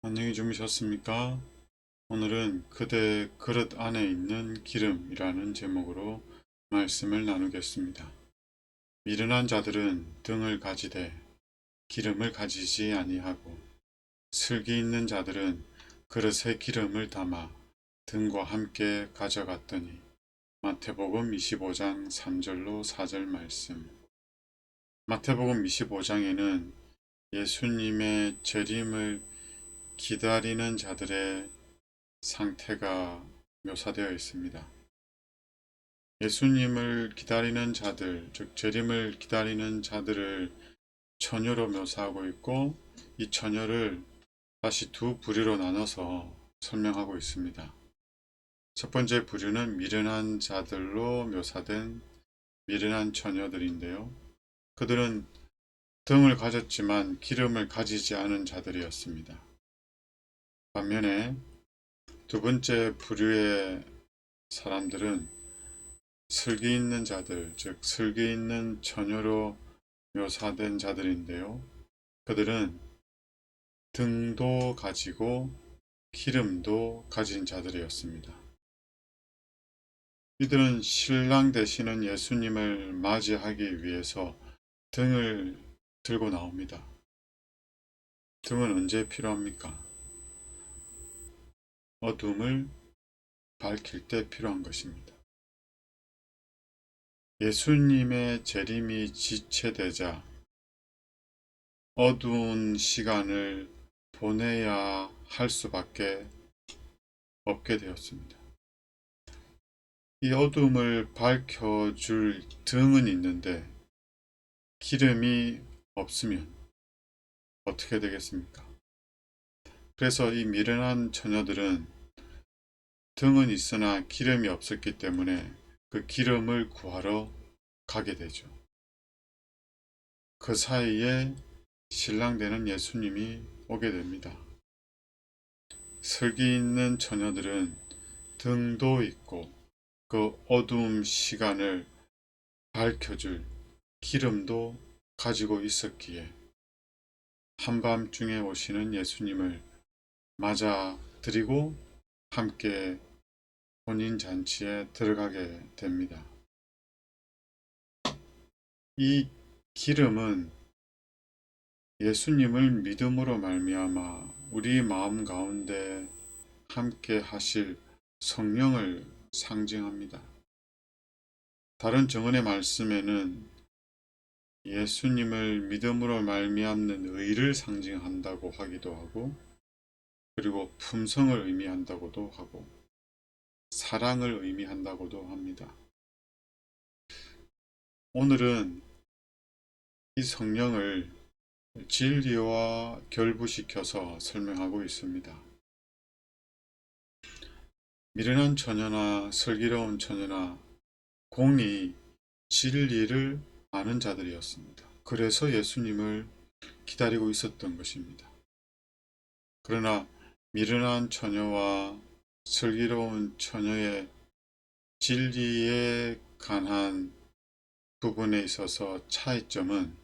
안녕히 주무셨습니까? 오늘은 그대 그릇 안에 있는 기름이라는 제목으로 말씀을 나누겠습니다. 미련한 자들은 등을 가지되 기름을 가지지 아니하고 슬기 있는 자들은 그릇에 기름을 담아 등과 함께 가져갔더니. 마태복음 25장 3절로 4절 말씀. 마태복음 25장에는 예수님의 재림을 기다리는 자들의 상태가 묘사되어 있습니다. 예수님을 기다리는 자들, 즉 재림을 기다리는 자들을 처녀로 묘사하고 있고, 이 처녀를 다시 두 부류로 나눠서 설명하고 있습니다. 첫 번째 부류는 미련한 자들로 묘사된 미련한 처녀들인데요. 그들은 등을 가졌지만 기름을 가지지 않은 자들이었습니다. 반면에 두 번째 부류의 사람들은 슬기 있는 자들, 즉 슬기 있는 처녀로 묘사된 자들인데요. 그들은 등도 가지고 기름도 가진 자들이었습니다. 이들은 신랑 되시는 예수님을 맞이하기 위해서 등을 들고 나옵니다. 등은 언제 필요합니까? 어둠을 밝힐 때 필요한 것입니다. 예수님의 재림이 지체되자 어두운 시간을 보내야 할 수밖에 없게 되었습니다. 이 어둠을 밝혀줄 등은 있는데 기름이 없으면 어떻게 되겠습니까? 그래서 이 미련한 처녀들은 등은 있으나 기름이 없었기 때문에 그 기름을 구하러 가게 되죠. 그 사이에 신랑 되는 예수님이 오게 됩니다. 슬기 있는 처녀들은 등도 있고 그 어두움 시간을 밝혀줄 기름도 가지고 있었기에 한밤중에 오시는 예수님을 맞아드리고 함께 혼인잔치에 들어가게 됩니다. 이 기름은 예수님을 믿음으로 말미암아 우리 마음 가운데 함께 하실 성령을 상징합니다. 다른 증언의 말씀에는 예수님을 믿음으로 말미암는 의를 상징한다고 하기도 하고, 그리고 품성을 의미한다고도 하고, 사랑을 의미한다고도 합니다. 오늘은 이 성령을 진리와 결부시켜서 설명하고 있습니다. 미련한 처녀나 슬기로운 처녀나 공이 진리를 아는 자들이었습니다. 그래서 예수님을 기다리고 있었던 것입니다. 그러나 미련한 처녀와 슬기로운 처녀의 진리에 관한 부분에 있어서 차이점은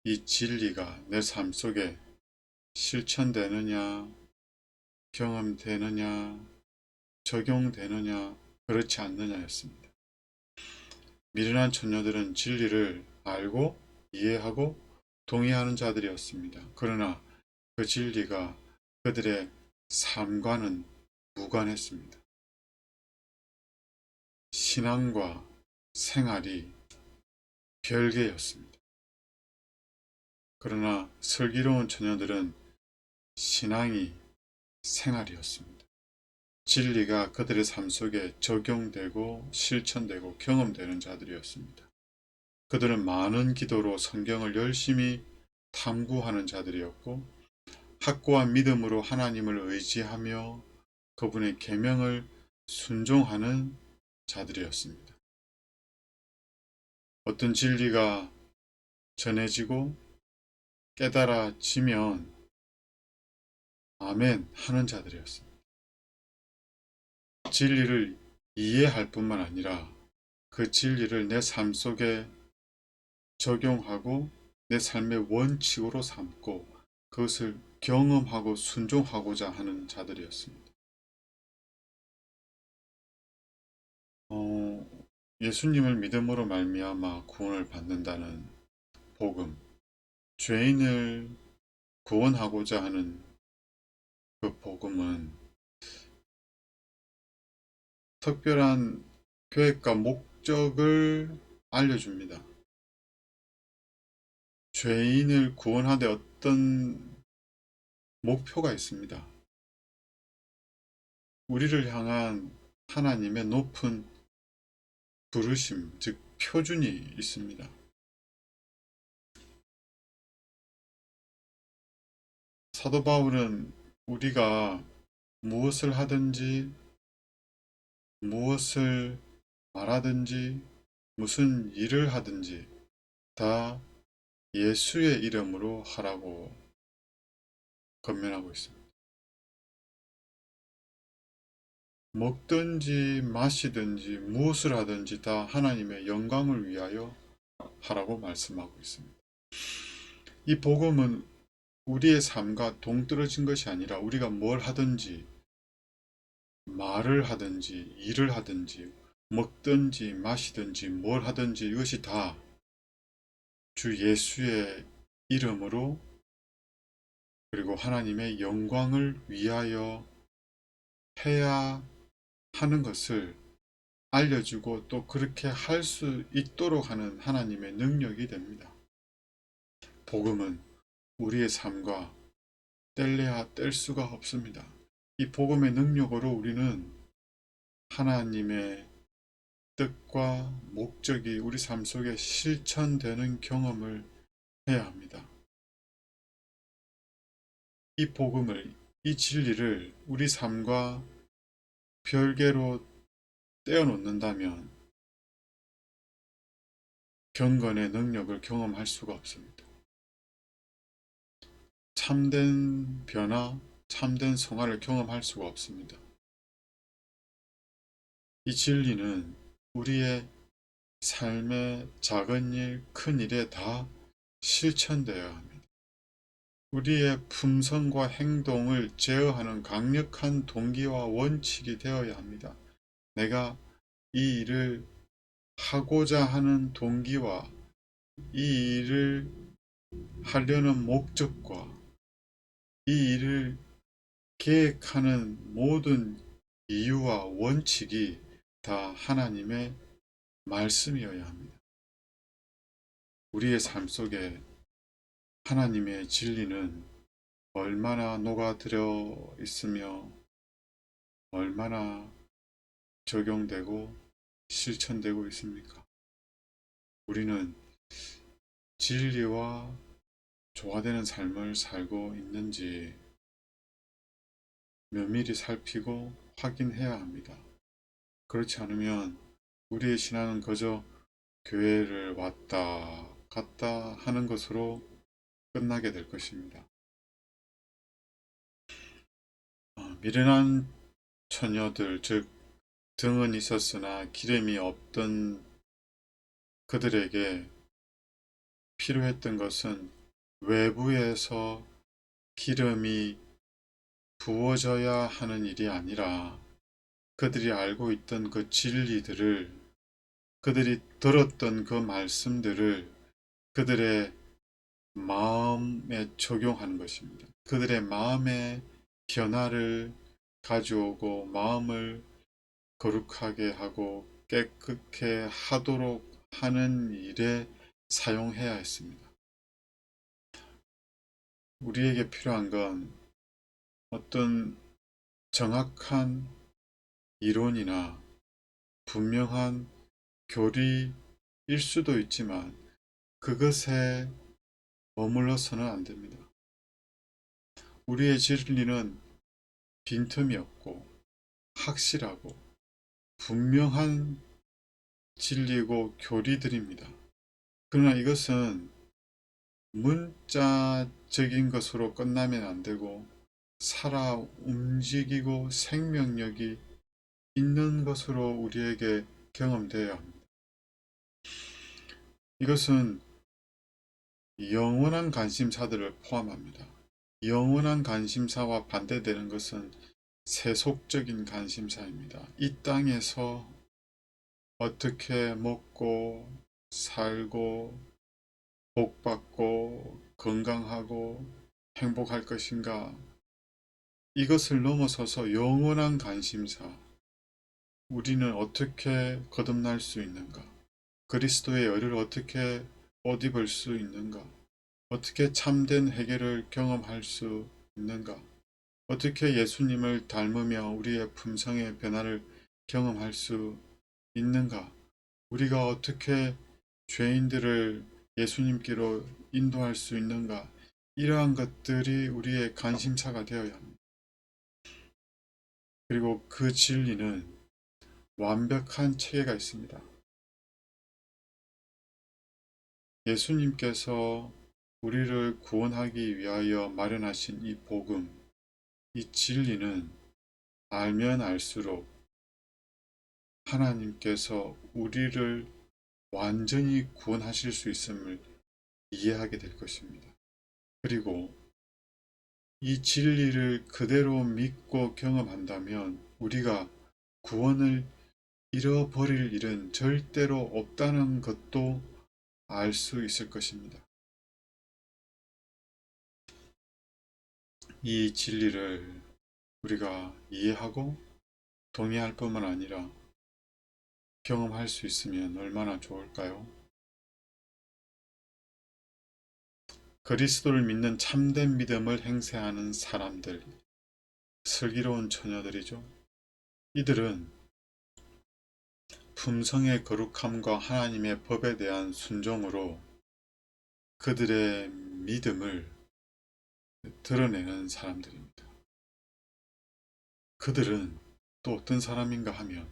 이 진리가 내 삶 속에 실천되느냐, 경험되느냐, 적용되느냐, 그렇지 않느냐였습니다. 미련한 처녀들은 진리를 알고 이해하고 동의하는 자들이었습니다. 그러나 그 진리가 그들의 삶과는 무관했습니다. 신앙과 생활이 별개였습니다. 그러나 슬기로운 처녀들은 신앙이 생활이었습니다. 진리가 그들의 삶 속에 적용되고 실천되고 경험되는 자들이었습니다. 그들은 많은 기도로 성경을 열심히 탐구하는 자들이었고, 확고한 믿음으로 하나님을 의지하며 그분의 계명을 순종하는 자들이었습니다. 어떤 진리가 전해지고 깨달아지면 아멘 하는 자들이었습니다. 진리를 이해할 뿐만 아니라 그 진리를 내 삶 속에 적용하고 내 삶의 원칙으로 삼고 그것을 경험하고 순종하고자 하는 자들이었습니다. 예수님을 믿음으로 말미암아 구원을 받는다는 복음, 죄인을 구원하고자 하는 그 복음은 특별한 계획과 목적을 알려줍니다. 죄인을 구원하되 어떤 목표가 있습니다. 우리를 향한 하나님의 높은 부르심, 즉 표준이 있습니다. 사도 바울은 우리가 무엇을 하든지, 무엇을 말하든지, 무슨 일을 하든지 다 예수의 이름으로 하라고 권면하고 있습니다. 먹든지 마시든지 무엇을 하든지 다 하나님의 영광을 위하여 하라고 말씀하고 있습니다. 이 복음은 우리의 삶과 동떨어진 것이 아니라 우리가 뭘 하든지 말을 하든지 일을 하든지 먹든지 마시든지 뭘 하든지 이것이 다 주 예수의 이름으로 그리고 하나님의 영광을 위하여 해야 하는 것을 알려주고 또 그렇게 할 수 있도록 하는 하나님의 능력이 됩니다. 복음은 우리의 삶과 뗄래야 뗄 수가 없습니다. 이 복음의 능력으로 우리는 하나님의 뜻과 목적이 우리 삶 속에 실천되는 경험을 해야 합니다. 이 복음을, 이 진리를 우리 삶과 별개로 떼어놓는다면 경건의 능력을 경험할 수가 없습니다. 참된 변화, 참된 성화를 경험할 수가 없습니다. 이 진리는 우리의 삶의 작은 일, 큰 일에 다 실천되어야 합니다. 우리의 품성과 행동을 제어하는 강력한 동기와 원칙이 되어야 합니다. 내가 이 일을 하고자 하는 동기와 이 일을 하려는 목적과 이 일을 계획하는 모든 이유와 원칙이 다 하나님의 말씀이어야 합니다. 우리의 삶 속에 하나님의 진리는 얼마나 녹아들어 있으며 얼마나 적용되고 실천되고 있습니까? 우리는 진리와 조화되는 삶을 살고 있는지 면밀히 살피고 확인해야 합니다. 그렇지 않으면 우리의 신앙은 그저 교회를 왔다 갔다 하는 것으로 끝나게 될 것입니다. 미련한 처녀들, 즉 등은 있었으나 기름이 없던 그들에게 필요했던 것은 외부에서 기름이 부어져야 하는 일이 아니라 그들이 알고 있던 그 진리들을, 그들이 들었던 그 말씀들을 그들의 마음에 적용하는 것입니다. 그들의 마음의 변화를 가져오고 마음을 거룩하게 하고 깨끗게 하도록 하는 일에 사용해야 했습니다. 우리에게 필요한 건 어떤 정확한 이론이나 분명한 교리일 수도 있지만 그것에 머물러서는 안 됩니다. 우리의 진리는 빈틈이 없고 확실하고 분명한 진리고 교리들입니다. 그러나 이것은 문자적인 것으로 끝나면 안 되고 살아 움직이고 생명력이 있는 것으로 우리에게 경험되어야 합니다. 이것은 영원한 관심사들을 포함합니다. 영원한 관심사와 반대되는 것은 세속적인 관심사입니다. 이 땅에서 어떻게 먹고 살고 복받고 건강하고 행복할 것인가, 이것을 넘어서서 영원한 관심사, 우리는 어떻게 거듭날 수 있는가, 그리스도의 의를 어떻게 옷 입을 수 있는가, 어떻게 참된 회개를 경험할 수 있는가, 어떻게 예수님을 닮으며 우리의 품성의 변화를 경험할 수 있는가, 우리가 어떻게 죄인들을 예수님께로 인도할 수 있는가, 이러한 것들이 우리의 관심사가 되어야 합니다. 그리고 그 진리는 완벽한 체계가 있습니다. 예수님께서 우리를 구원하기 위하여 마련하신 이 복음, 이 진리는 알면 알수록 하나님께서 우리를 완전히 구원하실 수 있음을 이해하게 될 것입니다. 그리고 이 진리를 그대로 믿고 경험한다면 우리가 구원을 잃어버릴 일은 절대로 없다는 것도 알 수 있을 것입니다. 이 진리를 우리가 이해하고 동의할 뿐만 아니라 경험할 수 있으면 얼마나 좋을까요? 그리스도를 믿는 참된 믿음을 행세하는 사람들, 슬기로운 처녀들이죠. 이들은 품성의 거룩함과 하나님의 법에 대한 순종으로 그들의 믿음을 드러내는 사람들입니다. 그들은 또 어떤 사람인가 하면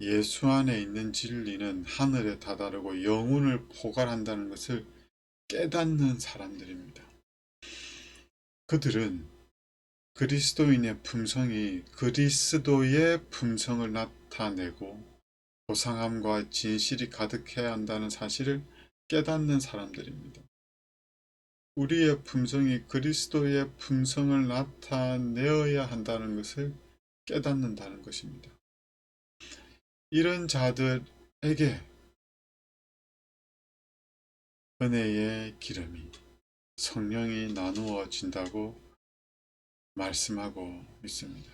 예수 안에 있는 진리는 하늘에 다다르고 영혼을 포괄한다는 것을 깨닫는 사람들입니다. 그들은 그리스도인의 품성이 그리스도의 품성을 나타내고 고상함과 진실이 가득해야 한다는 사실을 깨닫는 사람들입니다. 우리의 품성이 그리스도의 품성을 나타내어야 한다는 것을 깨닫는다는 것입니다. 이런 자들에게 은혜의 기름이, 성령이 나누어진다고 말씀하고 있습니다.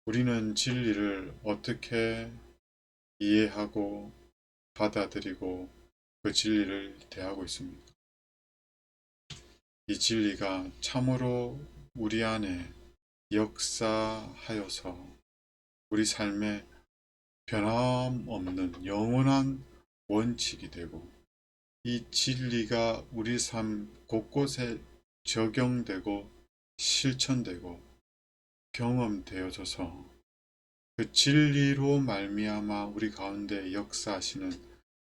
우리는 진리를 어떻게 이해하고 받아들이고 그 진리를 대하고 있습니까? 이 진리가 참으로 우리 안에 역사하여서 우리 삶에 변함없는 영원한 원칙이 되고, 이 진리가 우리 삶 곳곳에 적용되고 실천되고 경험되어져서 그 진리로 말미암아 우리 가운데 역사하시는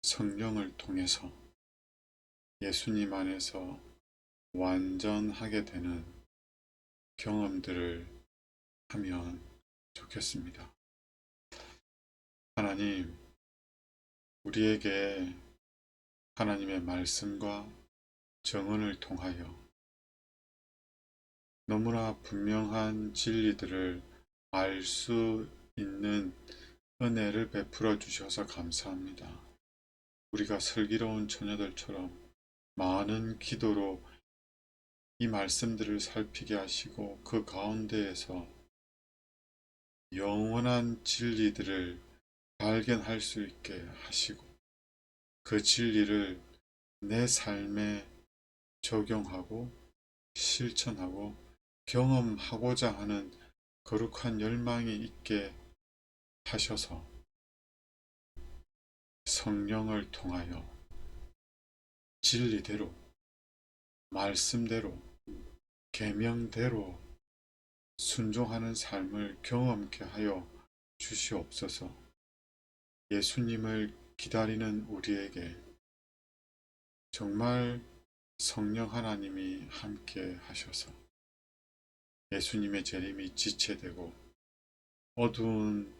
성령을 통해서 예수님 안에서 완전하게 되는 경험들을 하면 좋겠습니다. 하나님, 우리에게 하나님의 말씀과 정언을 통하여 너무나 분명한 진리들을 알 수 있는 은혜를 베풀어 주셔서 감사합니다. 우리가 슬기로운 처녀들처럼 많은 기도로 이 말씀들을 살피게 하시고 그 가운데에서 영원한 진리들을 발견할 수 있게 하시고 그 진리를 내 삶에 적용하고 실천하고 경험하고자 하는 거룩한 열망이 있게 하셔서 성령을 통하여 진리대로, 말씀대로, 계명대로 순종하는 삶을 경험케 하여 주시옵소서. 예수님을 기다리는 우리에게 정말 성령 하나님이 함께 하셔서 예수님의 재림이 지체되고 어두운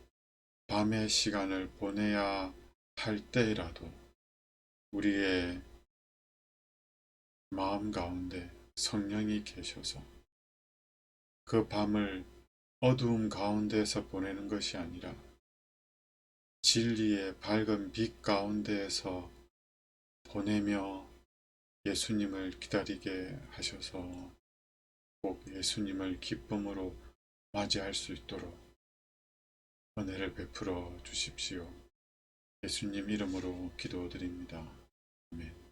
밤의 시간을 보내야 할 때라도 우리의 마음 가운데 성령이 계셔서 그 밤을 어두움 가운데서 보내는 것이 아니라 진리의 밝은 빛 가운데에서 보내며 예수님을 기다리게 하셔서 꼭 예수님을 기쁨으로 맞이할 수 있도록 은혜를 베풀어 주십시오. 예수님 이름으로 기도드립니다. 아멘.